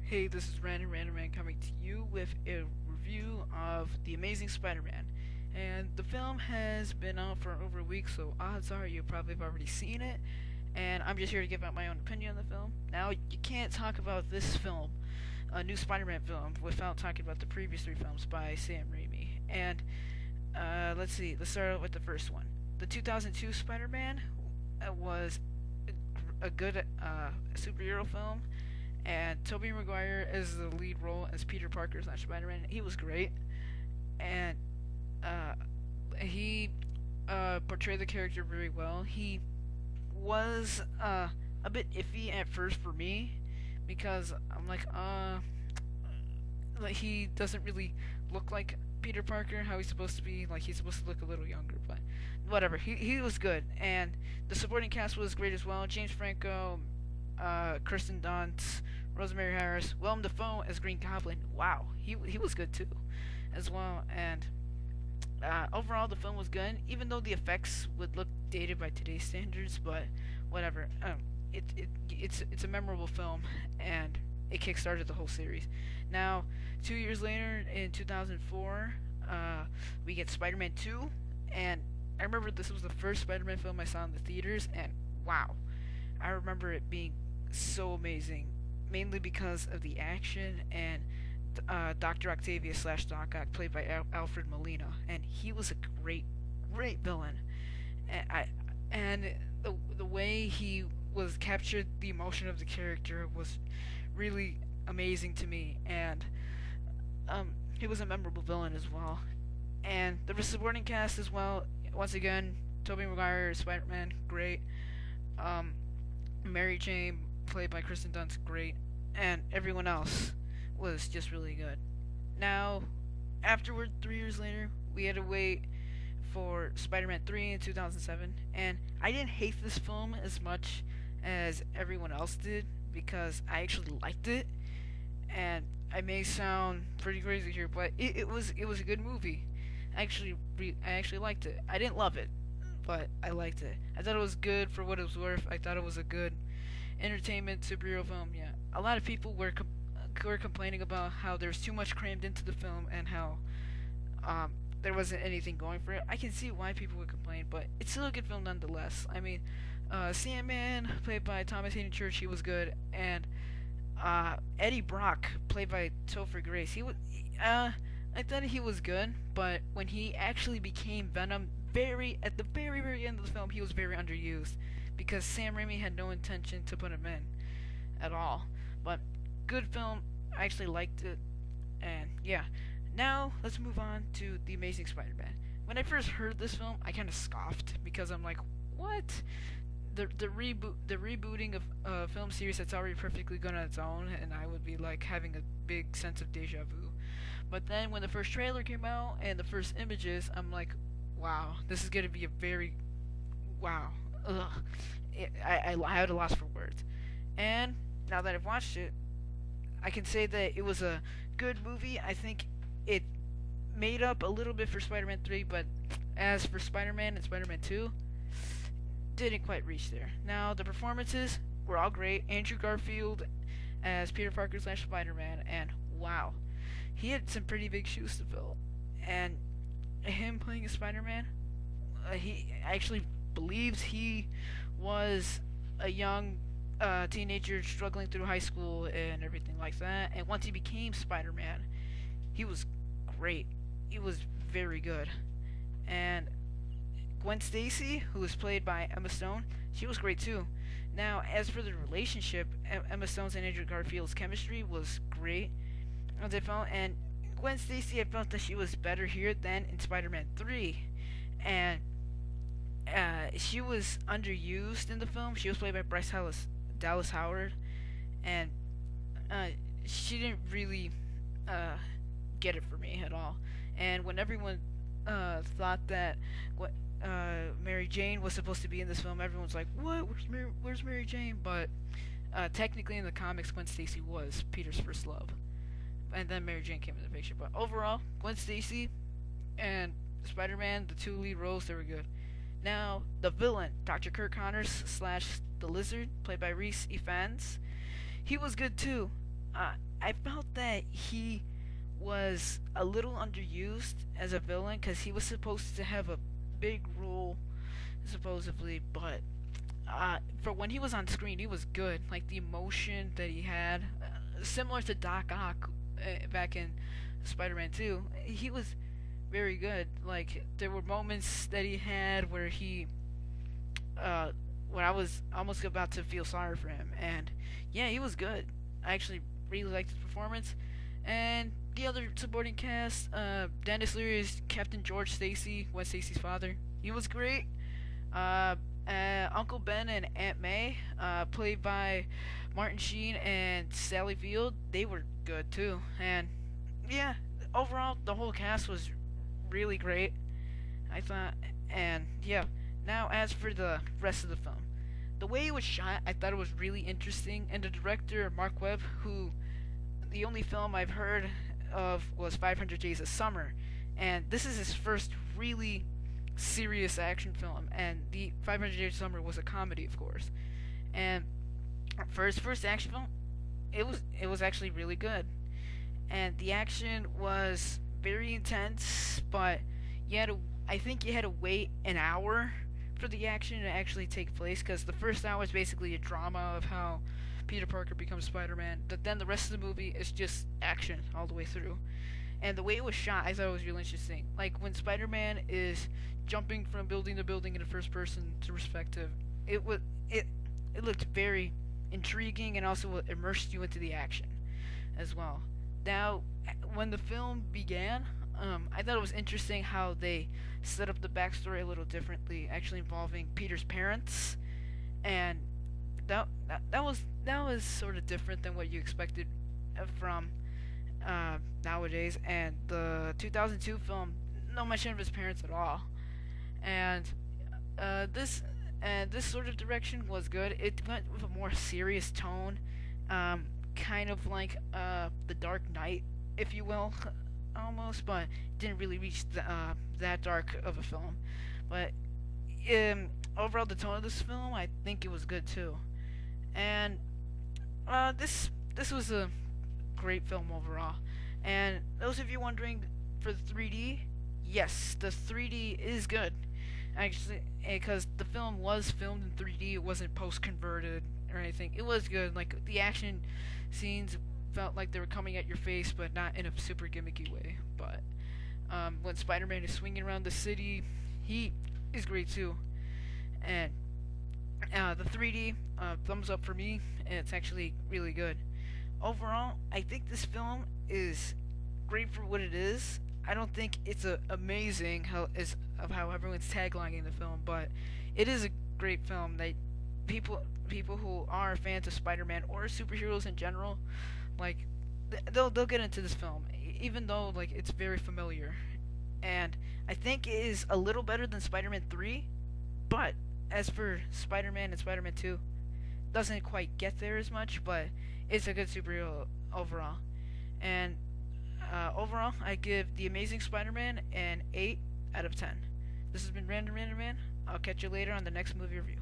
Hey, this is RandomRandomMan coming to you with a review of The Amazing Spider-Man. And the film has been out for over a week, so odds are you probably have already seen it. And I'm just here to give out my own opinion on the film. Now, you can't talk about this film, a new Spider-Man film, without talking about the previous three films by Sam Raimi. And let's see, let's start out with the first one. The 2002 Spider-Man was a good superhero film, and Tobey Maguire as the lead role as Peter Parker slash Spider-Man. He was great, and uh, he portrayed the character very well. He was a bit iffy at first for me because I'm like he doesn't really look like Peter Parker how he's supposed to be. Like he's supposed to look a little younger, but whatever. He was good, and the supporting cast was great as well. James Franco, Kirsten Dunst, Rosemary Harris, Willem Dafoe as Green Goblin. Wow, he was good too, as well. And overall, the film was good, even though the effects would look dated by today's standards. But whatever. It's a memorable film, and it kickstarted the whole series. Now, 2 years later, in 2004, we get Spider-Man 2, and I remember this was the first Spider-Man film I saw in the theaters, and wow, I remember it being so amazing, mainly because of the action and Dr. Octavius slash Doc Ock, played by Alfred Molina, and he was a great villain. And the way he was captured the emotion of the character was really amazing to me, and he was a memorable villain as well. And the supporting cast as well. Once again, Tobey Maguire as Spider-Man, great. Um, Mary Jane, played by Kristen Dunst, great, and everyone else was just really good. Now, afterward, 3 years later, we had to wait for Spider-Man 3 in 2007, and I didn't hate this film as much as everyone else did because I actually liked it. And I may sound pretty crazy here, but it was a good movie. I actually liked it. I didn't love it, but I liked it. I thought it was good for what it was worth. I thought it was a good entertainment superhero film. Yeah, a lot of people were complaining about how there's too much crammed into the film and how there wasn't anything going for it. I can see why people would complain, but it's still a good film nonetheless. I mean, Sandman, played by Thomas Hayden Church, he was good, and Eddie Brock, played by Topher Grace, I thought he was good, but when he actually became Venom, at the very end of the film, he was very underused because Sam Raimi had no intention to put him in at all. But good film, I actually liked it, and yeah. Now let's move on to The Amazing Spider-Man. When I first heard this film, I kind of scoffed because I'm like, what? The rebooting of a film series that's already perfectly good on its own, and I would be like having a big sense of deja vu. But then when the first trailer came out and the first images, I'm like, wow, this is gonna be a very wow. Ugh. I had a loss for words. And now that I've watched it, I can say that it was a good movie. I think it made up a little bit for Spider-Man 3, but as for Spider-Man and Spider-Man 2, didn't quite reach there. Now, the performances were all great. Andrew Garfield as Peter Parker slash Spider-Man, and wow, he had some pretty big shoes to fill. And him playing a Spider-Man, he actually believes he was a young teenager struggling through high school and everything like that. And once he became Spider-Man, he was great. He was very good. And Gwen Stacy, who was played by Emma Stone, she was great too. Now, as for the relationship, Emma Stone's and Andrew Garfield's chemistry was great, as I felt. And Gwen Stacy, I felt that she was better here than in Spider-Man 3. And she was underused in the film. She was played by Dallas Howard, and she didn't really get it for me at all. And when everyone thought that Mary Jane was supposed to be in this film, everyone's like, "What? Where's Mary Jane?" But technically, in the comics, Gwen Stacy was Peter's first love, and then Mary Jane came into the picture. But overall, Gwen Stacy and Spider-Man, the two lead roles, they were good. Now, the villain, Dr. Kirk Connors slash the Lizard, played by Rhys Ifans, he was good too. I felt that he was a little underused as a villain because he was supposed to have a big role, supposedly, but for when he was on screen, he was good. Like the emotion that he had, similar to Doc Ock back in Spider-Man 2, he was very good. Like there were moments that he had where uh, when I was almost about to feel sorry for him, and yeah, he was good. I actually really liked his performance, and the other supporting cast, Dennis Leary is Captain George Stacy, Gwen Stacy's father. He was great. Uh, Uncle Ben and Aunt May, played by Martin Sheen and Sally Field, they were good too. And yeah, overall, the whole cast was really great, I thought. And yeah, now as for the rest of the film, the way it was shot, I thought it was really interesting. And the director, Mark Webb, who the only film I've heard of was 500 Days of Summer, and this is his first really serious action film. And the 500 Days of Summer was a comedy, of course. And for his first action film, it was actually really good. And the action was very intense, but I think you had to wait an hour for the action to actually take place, because the first hour is basically a drama of how Peter Parker becomes Spider-Man. But then the rest of the movie is just action all the way through. And the way it was shot, I thought it was really interesting. Like when Spider-Man is jumping from building to building in a first-person perspective, it looked very intriguing, and also immersed you into the action as well. Now, when the film began, I thought it was interesting how they set up the backstory a little differently, actually involving Peter's parents, and that was sort of different than what you expected from nowadays. And the 2002 film, no mention of his parents at all, and uh, this this sort of direction was good. It went with a more serious tone, kind of like the Dark Knight, if you will, almost, but didn't really reach that dark of a film. But overall, the tone of this film, I think it was good too. And this was a great film overall. And those of you wondering, for the 3D, yes, the 3D is good. Actually, because the film was filmed in 3D, it wasn't post converted or anything. It was good. Like the action scenes felt like they were coming at your face, but not in a super gimmicky way. But when Spider-Man is swinging around the city, he is great too. And the 3D, thumbs up for me. And it's actually really good. Overall, I think this film is great for what it is. I don't think it's amazing how everyone's taglining the film, but it is a great film that people who are fans of Spider-Man or superheroes in general, like they'll get into this film, even though like it's very familiar. And I think it is a little better than Spider-Man 3, but as for Spider-Man and Spider-Man 2, doesn't quite get there as much, but it's a good superhero overall. And overall, I give The Amazing Spider-Man an 8 out of 10. This has been Random Random Man. I'll catch you later on the next movie review.